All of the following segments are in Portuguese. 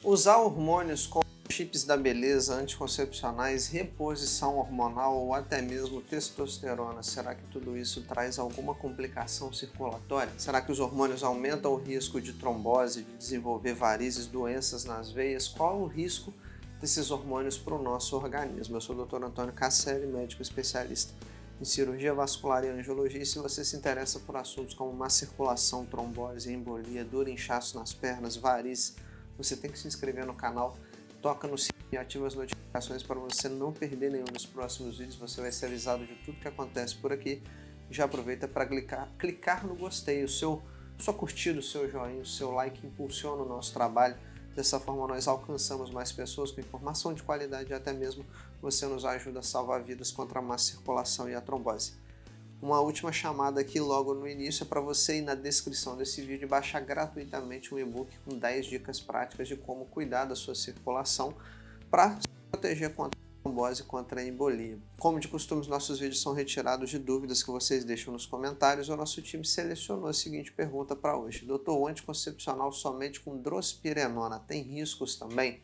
Usar hormônios como chips da beleza, anticoncepcionais, reposição hormonal ou até mesmo testosterona, será que tudo isso traz alguma complicação circulatória? Será que os hormônios aumentam o risco de trombose, de desenvolver varizes, doenças nas veias? Qual o risco desses hormônios para o nosso organismo? Eu sou o Dr. Antônio Casselli, médico especialista em cirurgia vascular e angiologia, e se você se interessa por assuntos como má circulação, trombose, embolia, dor e inchaço nas pernas, varizes, você tem que se inscrever no canal, toca no sininho e ativa as notificações para você não perder nenhum dos próximos vídeos. Você vai ser avisado de tudo que acontece por aqui. Já aproveita para clicar no gostei, sua curtida, o seu joinha, o seu like impulsiona o nosso trabalho. Dessa forma nós alcançamos mais pessoas com informação de qualidade e até mesmo você nos ajuda a salvar vidas contra a má circulação e a trombose. Uma última chamada aqui logo no início é para você ir na descrição desse vídeo e baixar gratuitamente um e-book com 10 dicas práticas de como cuidar da sua circulação para se proteger contra a trombose e contra a embolia. Como de costume, os nossos vídeos são retirados de dúvidas que vocês deixam nos comentários. O nosso time selecionou a seguinte pergunta para hoje: doutor, o anticoncepcional somente com drospirenona tem riscos também?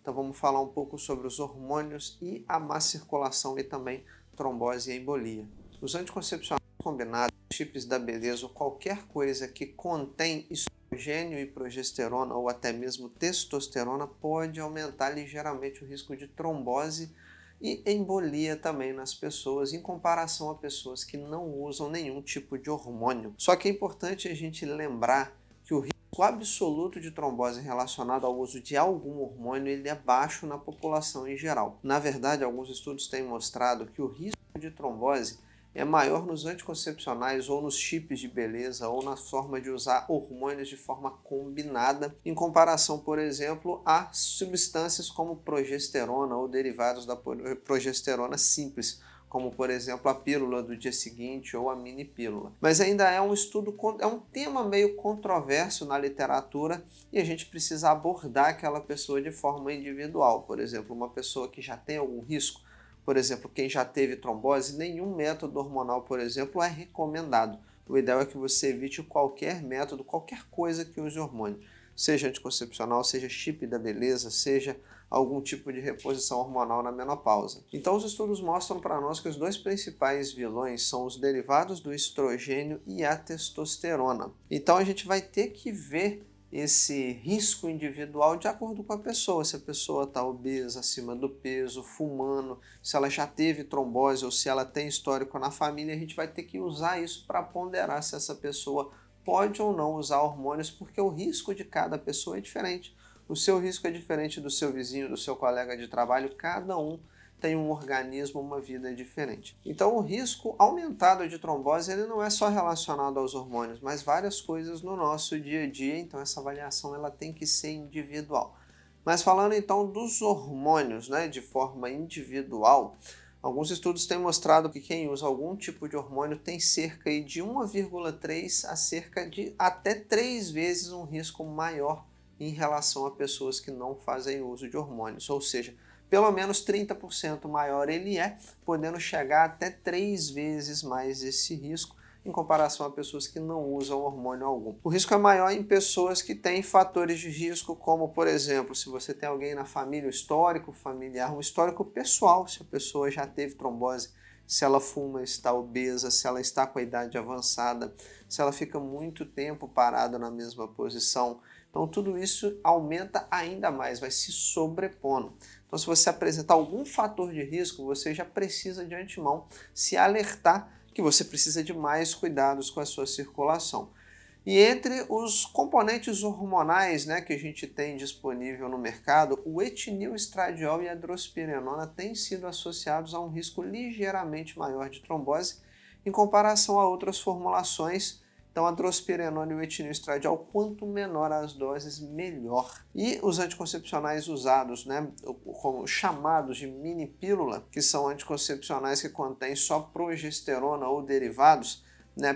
Então vamos falar um pouco sobre os hormônios e a má circulação e também trombose e embolia. Os anticoncepcionais combinados, chips da beleza ou qualquer coisa que contém estrogênio e progesterona ou até mesmo testosterona pode aumentar ligeiramente o risco de trombose e embolia também nas pessoas, em comparação a pessoas que não usam nenhum tipo de hormônio. Só que é importante a gente lembrar que o risco absoluto de trombose relacionado ao uso de algum hormônio ele é baixo na população em geral. Na verdade, alguns estudos têm mostrado que o risco de trombose é maior nos anticoncepcionais ou nos chips de beleza ou na forma de usar hormônios de forma combinada, em comparação, por exemplo, a substâncias como progesterona ou derivados da progesterona simples, como por exemplo a pílula do dia seguinte ou a mini pílula. Mas ainda é um estudo, é um tema meio controverso na literatura e a gente precisa abordar aquela pessoa de forma individual. Por exemplo, uma pessoa que já tem algum risco, por exemplo, quem já teve trombose, nenhum método hormonal, por exemplo, é recomendado. O ideal é que você evite qualquer método, qualquer coisa que use hormônio, seja anticoncepcional, seja chip da beleza, seja algum tipo de reposição hormonal na menopausa. Então os estudos mostram para nós que os dois principais vilões são os derivados do estrogênio e a testosterona. Então a gente vai ter que ver esse risco individual de acordo com a pessoa, se a pessoa está obesa, acima do peso, fumando, se ela já teve trombose ou se ela tem histórico na família, a gente vai ter que usar isso para ponderar se essa pessoa pode ou não usar hormônios, porque o risco de cada pessoa é diferente. O seu risco é diferente do seu vizinho, do seu colega de trabalho, cada um tem um organismo, uma vida diferente. Então o risco aumentado de trombose ele não é só relacionado aos hormônios, mas várias coisas no nosso dia a dia, então essa avaliação ela tem que ser individual. Mas falando então dos hormônios, de forma individual, alguns estudos têm mostrado que quem usa algum tipo de hormônio tem cerca de 1,3 a cerca de até 3 vezes um risco maior em relação a pessoas que não fazem uso de hormônios, ou seja, pelo menos 30% maior ele é, podendo chegar até 3 vezes mais esse risco em comparação a pessoas que não usam hormônio algum. O risco é maior em pessoas que têm fatores de risco, como por exemplo, se você tem alguém na família, um histórico familiar, um histórico pessoal, se a pessoa já teve trombose, se ela fuma, está obesa, se ela está com a idade avançada, se ela fica muito tempo parada na mesma posição. Então tudo isso aumenta ainda mais, vai se sobrepondo. Então se você apresentar algum fator de risco, você já precisa de antemão se alertar que você precisa de mais cuidados com a sua circulação. E entre os componentes hormonais que a gente tem disponível no mercado, o etilneestradiol e a drospirenona têm sido associados a um risco ligeiramente maior de trombose em comparação a outras formulações. Então a drospirenona e o etilneestradiol, quanto menor as doses, melhor. E os anticoncepcionais usados, como chamados de mini pílula, que são anticoncepcionais que contêm só progesterona ou derivados,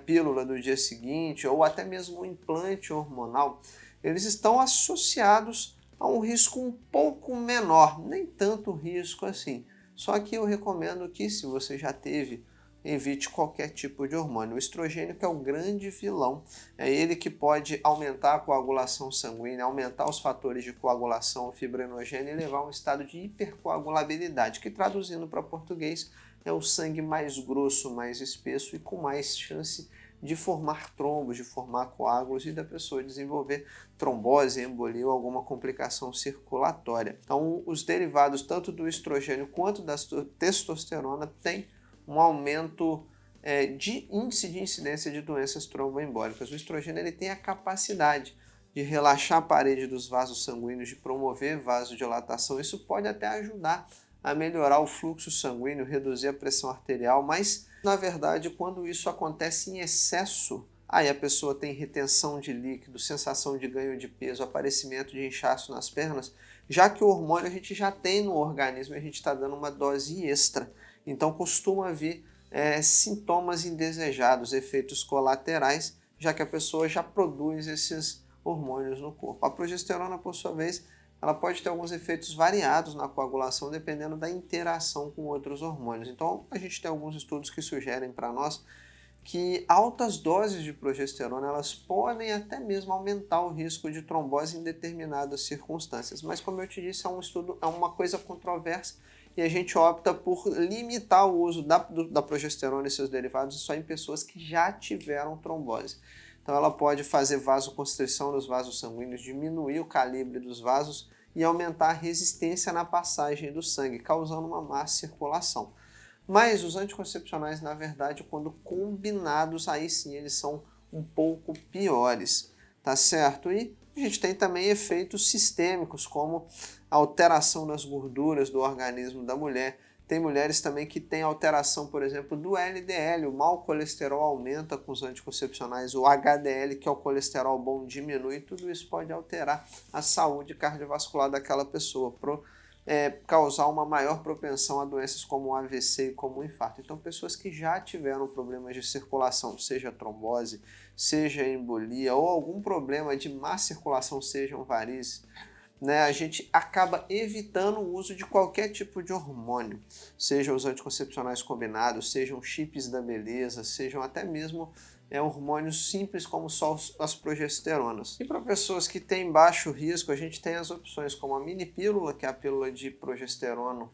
pílula do dia seguinte ou até mesmo um implante hormonal, eles estão associados a um risco um pouco menor, nem tanto risco assim. Só que eu recomendo que se você já teve evite qualquer tipo de hormônio. O estrogênio que é o grande vilão, é ele que pode aumentar a coagulação sanguínea, aumentar os fatores de coagulação fibrinogênio e levar a um estado de hipercoagulabilidade, que traduzindo para português é o sangue mais grosso, mais espesso e com mais chance de formar trombos, de formar coágulos e da pessoa desenvolver trombose, embolia ou alguma complicação circulatória. Então, os derivados tanto do estrogênio quanto da testosterona têm um aumento de índice de incidência de doenças tromboembólicas. O estrogênio ele tem a capacidade de relaxar a parede dos vasos sanguíneos, de promover vasodilatação. Isso pode até ajudar a melhorar o fluxo sanguíneo, reduzir a pressão arterial, mas, na verdade, quando isso acontece em excesso, aí a pessoa tem retenção de líquido, sensação de ganho de peso, aparecimento de inchaço nas pernas, já que o hormônio a gente já tem no organismo e a gente está dando uma dose extra. Então, costuma vir sintomas indesejados, efeitos colaterais, já que a pessoa já produz esses hormônios no corpo. A progesterona, por sua vez, ela pode ter alguns efeitos variados na coagulação dependendo da interação com outros hormônios. Então, a gente tem alguns estudos que sugerem para nós que altas doses de progesterona elas podem até mesmo aumentar o risco de trombose em determinadas circunstâncias. Mas, como eu te disse, é uma coisa controversa e a gente opta por limitar o uso da progesterona e seus derivados só em pessoas que já tiveram trombose. Então ela pode fazer vasoconstrição nos vasos sanguíneos, diminuir o calibre dos vasos e aumentar a resistência na passagem do sangue, causando uma má circulação. Mas os anticoncepcionais, na verdade, quando combinados, aí sim eles são um pouco piores, tá certo? E a gente tem também efeitos sistêmicos, como a alteração nas gorduras do organismo da mulher. Tem mulheres também que têm alteração, por exemplo, do LDL, o mau colesterol aumenta com os anticoncepcionais, o HDL, que é o colesterol bom, diminui, tudo isso pode alterar a saúde cardiovascular daquela pessoa, causar uma maior propensão a doenças como o AVC e como o infarto. Então, pessoas que já tiveram problemas de circulação, seja trombose, seja embolia ou algum problema de má circulação, sejam varizes, a gente acaba evitando o uso de qualquer tipo de hormônio, sejam os anticoncepcionais combinados, sejam chips da beleza, sejam até mesmo hormônios simples como só as progesteronas. E para pessoas que têm baixo risco, a gente tem as opções como a mini pílula, que é a pílula de progesterona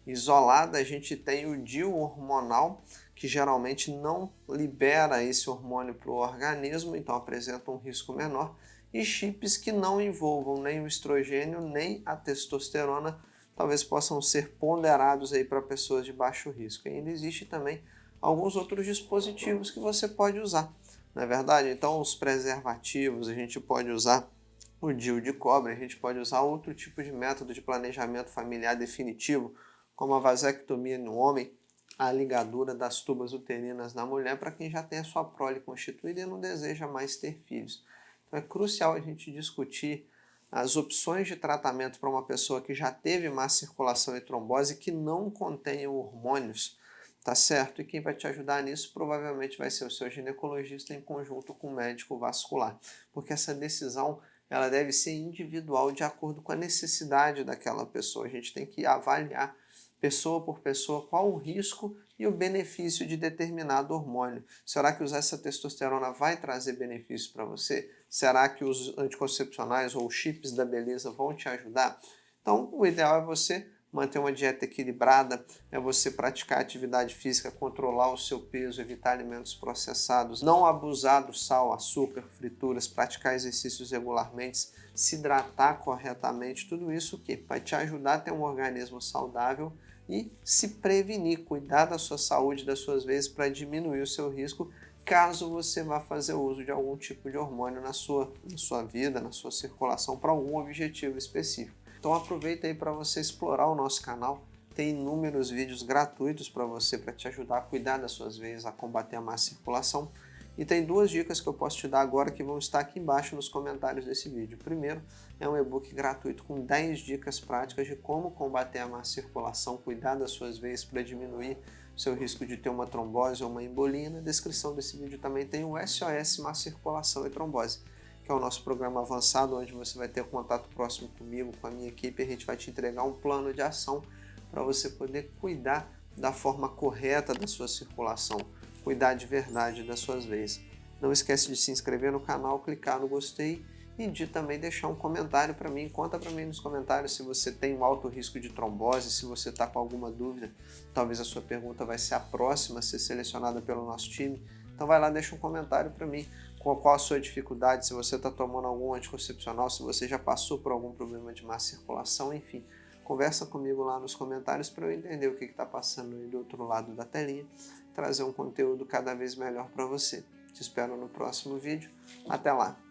isolada, a gente tem o DIU hormonal, que geralmente não libera esse hormônio para o organismo, então apresenta um risco menor, e chips que não envolvam nem o estrogênio nem a testosterona, talvez possam ser ponderados aí para pessoas de baixo risco. E ainda existe também alguns outros dispositivos que você pode usar, não é verdade? Então os preservativos, a gente pode usar o DIU de cobre, a gente pode usar outro tipo de método de planejamento familiar definitivo, como a vasectomia no homem, a ligadura das tubas uterinas na mulher, para quem já tem a sua prole constituída e não deseja mais ter filhos. Então é crucial a gente discutir as opções de tratamento para uma pessoa que já teve má circulação e trombose que não contenham hormônios, tá certo? E quem vai te ajudar nisso provavelmente vai ser o seu ginecologista em conjunto com o médico vascular, porque essa decisão ela deve ser individual de acordo com a necessidade daquela pessoa. A gente tem que avaliar pessoa por pessoa qual o risco e o benefício de determinado hormônio. Será que usar essa testosterona vai trazer benefício para você? Será que os anticoncepcionais ou chips da beleza vão te ajudar? Então, o ideal é você manter uma dieta equilibrada, é você praticar atividade física, controlar o seu peso, evitar alimentos processados, não abusar do sal, açúcar, frituras, praticar exercícios regularmente, se hidratar corretamente, tudo isso que vai te ajudar a ter um organismo saudável e se prevenir, cuidar da sua saúde, das suas vezes, para diminuir o seu risco caso você vá fazer uso de algum tipo de hormônio na sua vida, na sua circulação, para algum objetivo específico. Então aproveita aí para você explorar o nosso canal, tem inúmeros vídeos gratuitos para você, para te ajudar a cuidar das suas veias, a combater a má circulação. E tem duas dicas que eu posso te dar agora que vão estar aqui embaixo nos comentários desse vídeo. Primeiro, é um e-book gratuito com 10 dicas práticas de como combater a má circulação, cuidar das suas veias para diminuir seu risco de ter uma trombose ou uma embolia. Na descrição desse vídeo também tem o SOS Má Circulação e Trombose, que é o nosso programa avançado, onde você vai ter contato próximo comigo, com a minha equipe, e a gente vai te entregar um plano de ação para você poder cuidar da forma correta da sua circulação, cuidar de verdade das suas veias. Não esquece de se inscrever no canal, clicar no gostei e de também deixar um comentário para mim. Conta para mim nos comentários se você tem um alto risco de trombose, se você está com alguma dúvida. Talvez a sua pergunta vai ser a próxima a ser selecionada pelo nosso time. Então vai lá, deixa um comentário para mim. Qual a sua dificuldade, se você está tomando algum anticoncepcional, se você já passou por algum problema de má circulação, enfim. Conversa comigo lá nos comentários para eu entender o que está passando aí do outro lado da telinha, trazer um conteúdo cada vez melhor para você. Te espero no próximo vídeo. Até lá!